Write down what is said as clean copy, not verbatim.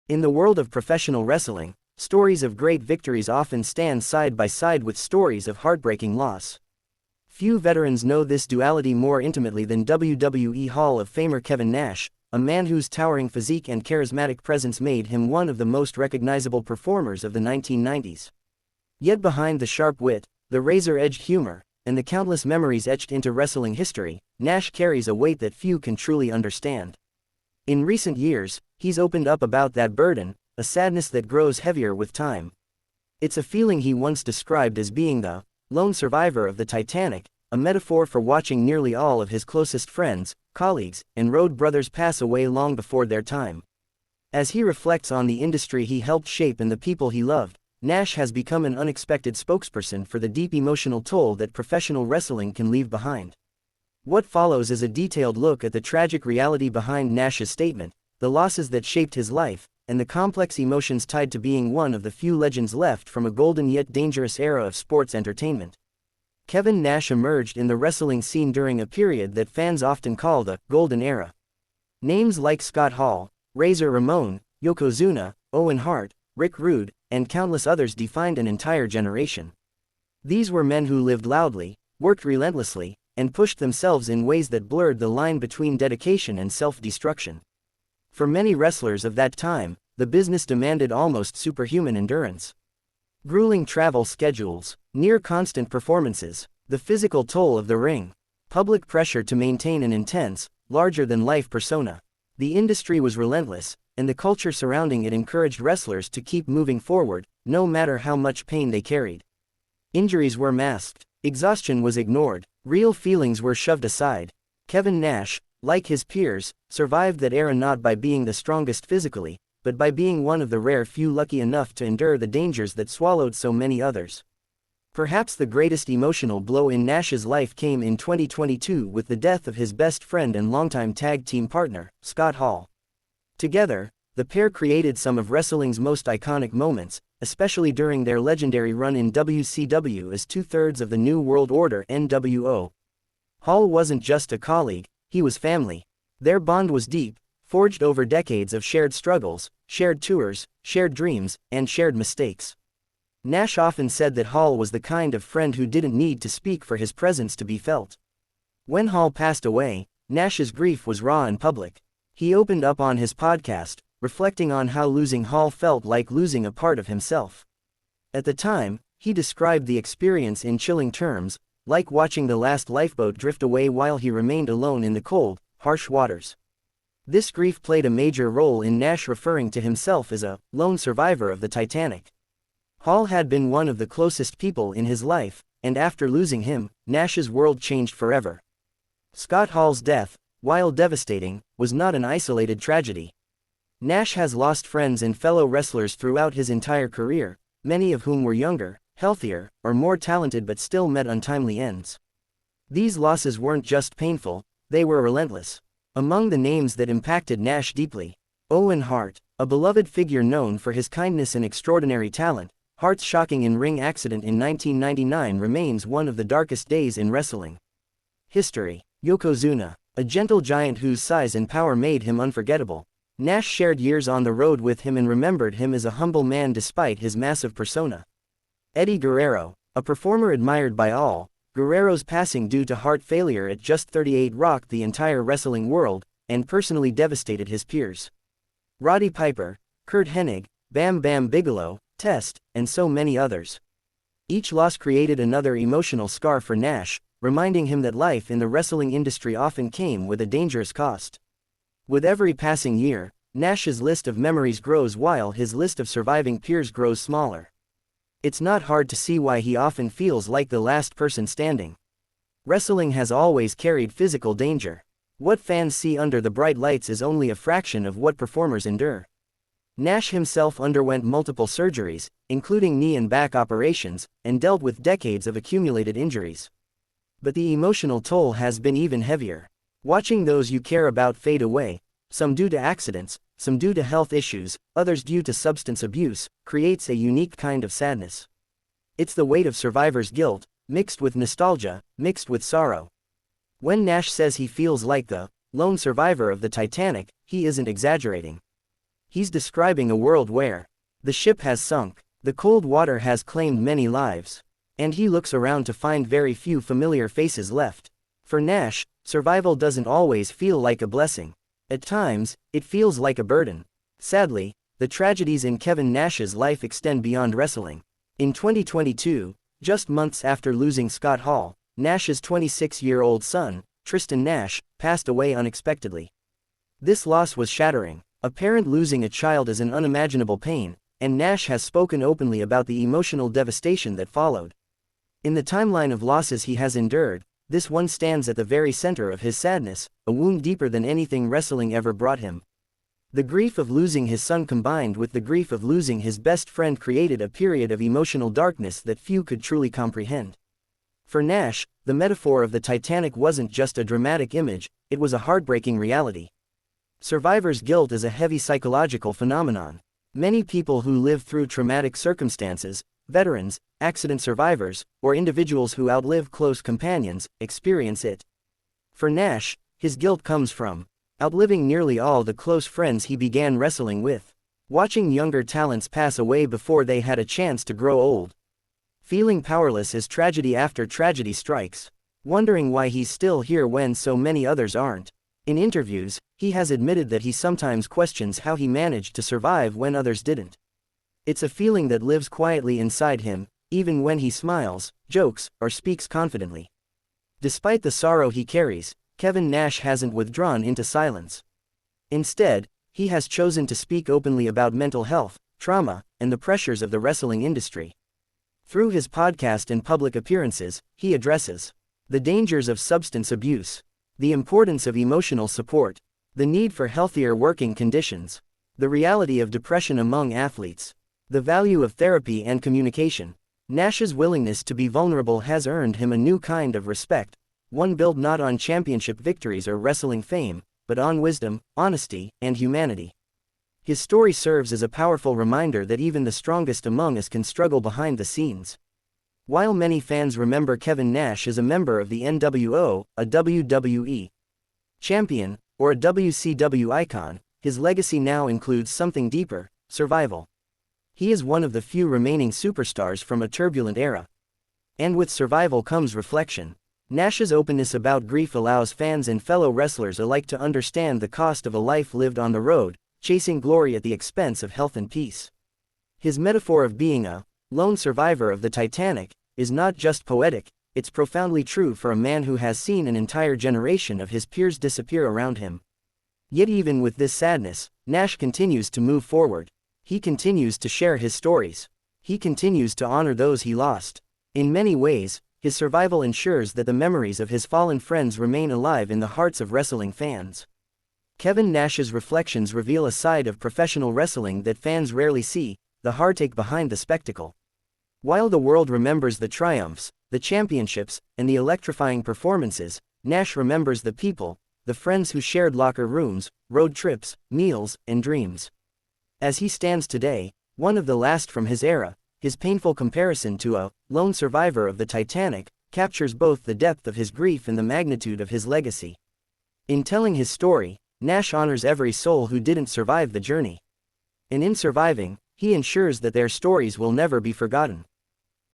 In the world of professional wrestling, stories of great victories often stand side by side with stories of heartbreaking loss. Few veterans know this duality more intimately than WWE Hall of Famer Kevin Nash, a man whose towering physique and charismatic presence made him one of the most recognizable performers of the 1990s. Yet behind the sharp wit, the razor-edged humor, and the countless memories etched into wrestling history, Nash carries a weight that few can truly understand. In recent years, he's opened up about that burden, a sadness that grows heavier with time. It's a feeling he once described as being the lone survivor of the Titanic, a metaphor for watching nearly all of his closest friends, colleagues, and road brothers pass away long before their time. As he reflects on the industry he helped shape and the people he loved, Nash has become an unexpected spokesperson for the deep emotional toll that professional wrestling can leave behind. What follows is a detailed look at the tragic reality behind Nash's statement, the losses that shaped his life, and the complex emotions tied to being one of the few legends left from a golden yet dangerous era of sports entertainment. Kevin Nash emerged in the wrestling scene during a period that fans often call the Golden Era. Names like Scott Hall, Razor Ramon, Yokozuna, Owen Hart, Rick Rude, and countless others defined an entire generation. These were men who lived loudly, worked relentlessly, and pushed themselves in ways that blurred the line between dedication and self-destruction. For many wrestlers of that time, the business demanded almost superhuman endurance. Grueling travel schedules, near-constant performances, the physical toll of the ring, public pressure to maintain an intense, larger-than-life persona. The industry was relentless, and the culture surrounding it encouraged wrestlers to keep moving forward, no matter how much pain they carried. Injuries were masked, exhaustion was ignored, real feelings were shoved aside. Kevin Nash, like his peers, survived that era not by being the strongest physically, but by being one of the rare few lucky enough to endure the dangers that swallowed so many others. Perhaps the greatest emotional blow in Nash's life came in 2022 with the death of his best friend and longtime tag team partner, Scott Hall. Together, the pair created some of wrestling's most iconic moments, especially during their legendary run in WCW as two-thirds of the New World Order (NWO). Hall wasn't just a colleague, he was family. Their bond was deep, forged over decades of shared struggles, shared tours, shared dreams, and shared mistakes. Nash often said that Hall was the kind of friend who didn't need to speak for his presence to be felt. When Hall passed away, Nash's grief was raw and public. He opened up on his podcast, reflecting on how losing Hall felt like losing a part of himself. At the time, he described the experience in chilling terms, like watching the last lifeboat drift away while he remained alone in the cold, harsh waters. This grief played a major role in Nash referring to himself as a lone survivor of the Titanic. Hall had been one of the closest people in his life, and after losing him, Nash's world changed forever. Scott Hall's death, while devastating, was not an isolated tragedy. Nash has lost friends and fellow wrestlers throughout his entire career, many of whom were younger, healthier, or more talented but still met untimely ends. These losses weren't just painful, they were relentless. Among the names that impacted Nash deeply, Owen Hart, a beloved figure known for his kindness and extraordinary talent. Hart's shocking in-ring accident in 1999 remains one of the darkest days in wrestling history. Yokozuna, a gentle giant whose size and power made him unforgettable. Nash shared years on the road with him and remembered him as a humble man despite his massive persona. Eddie Guerrero, a performer admired by all, Guerrero's passing due to heart failure at just 38 rocked the entire wrestling world, and personally devastated his peers. Roddy Piper, Kurt Hennig, Bam Bam Bigelow, Test, and so many others. Each loss created another emotional scar for Nash, reminding him that life in the wrestling industry often came with a dangerous cost. With every passing year, Nash's list of memories grows while his list of surviving peers grows smaller. It's not hard to see why he often feels like the last person standing. Wrestling has always carried physical danger. What fans see under the bright lights is only a fraction of what performers endure. Nash himself underwent multiple surgeries, including knee and back operations, and dealt with decades of accumulated injuries. But the emotional toll has been even heavier. Watching those you care about fade away, some due to accidents, some due to health issues, others due to substance abuse, creates a unique kind of sadness. It's the weight of survivor's guilt, mixed with nostalgia, mixed with sorrow. When Nash says he feels like the lone survivor of the Titanic, he isn't exaggerating. He's describing a world where the ship has sunk, the cold water has claimed many lives, and he looks around to find very few familiar faces left. For Nash, survival doesn't always feel like a blessing. At times, it feels like a burden. Sadly, the tragedies in Kevin Nash's life extend beyond wrestling. In 2022, just months after losing Scott Hall, Nash's 26-year-old son, Tristan Nash, passed away unexpectedly. This loss was shattering. A parent losing a child is an unimaginable pain, and Nash has spoken openly about the emotional devastation that followed. In the timeline of losses he has endured, this one stands at the very center of his sadness, a wound deeper than anything wrestling ever brought him. The grief of losing his son combined with the grief of losing his best friend created a period of emotional darkness that few could truly comprehend. For Nash, the metaphor of the Titanic wasn't just a dramatic image, it was a heartbreaking reality. Survivor's guilt is a heavy psychological phenomenon. Many people who live through traumatic circumstances, veterans, accident survivors, or individuals who outlive close companions, experience it. For Nash, his guilt comes from outliving nearly all the close friends he began wrestling with, watching younger talents pass away before they had a chance to grow old, feeling powerless as tragedy after tragedy strikes, wondering why he's still here when so many others aren't. In interviews, he has admitted that he sometimes questions how he managed to survive when others didn't. It's a feeling that lives quietly inside him, even when he smiles, jokes, or speaks confidently. Despite the sorrow he carries, Kevin Nash hasn't withdrawn into silence. Instead, he has chosen to speak openly about mental health, trauma, and the pressures of the wrestling industry. Through his podcast and public appearances, he addresses the dangers of substance abuse, the importance of emotional support, the need for healthier working conditions, the reality of depression among athletes, the value of therapy and communication. Nash's willingness to be vulnerable has earned him a new kind of respect, one built not on championship victories or wrestling fame, but on wisdom, honesty, and humanity. His story serves as a powerful reminder that even the strongest among us can struggle behind the scenes. While many fans remember Kevin Nash as a member of the NWO, a WWE champion, or a WCW icon, his legacy now includes something deeper: survival. He is one of the few remaining superstars from a turbulent era. And with survival comes reflection. Nash's openness about grief allows fans and fellow wrestlers alike to understand the cost of a life lived on the road, chasing glory at the expense of health and peace. His metaphor of being a lone survivor of the Titanic is not just poetic, it's profoundly true for a man who has seen an entire generation of his peers disappear around him. Yet even with this sadness, Nash continues to move forward. He continues to share his stories. He continues to honor those he lost. In many ways, his survival ensures that the memories of his fallen friends remain alive in the hearts of wrestling fans. Kevin Nash's reflections reveal a side of professional wrestling that fans rarely see, the heartache behind the spectacle. While the world remembers the triumphs, the championships, and the electrifying performances, Nash remembers the people, the friends who shared locker rooms, road trips, meals, and dreams. As he stands today, one of the last from his era, his painful comparison to a lone survivor of the Titanic captures both the depth of his grief and the magnitude of his legacy. In telling his story, Nash honors every soul who didn't survive the journey. And in surviving, he ensures that their stories will never be forgotten.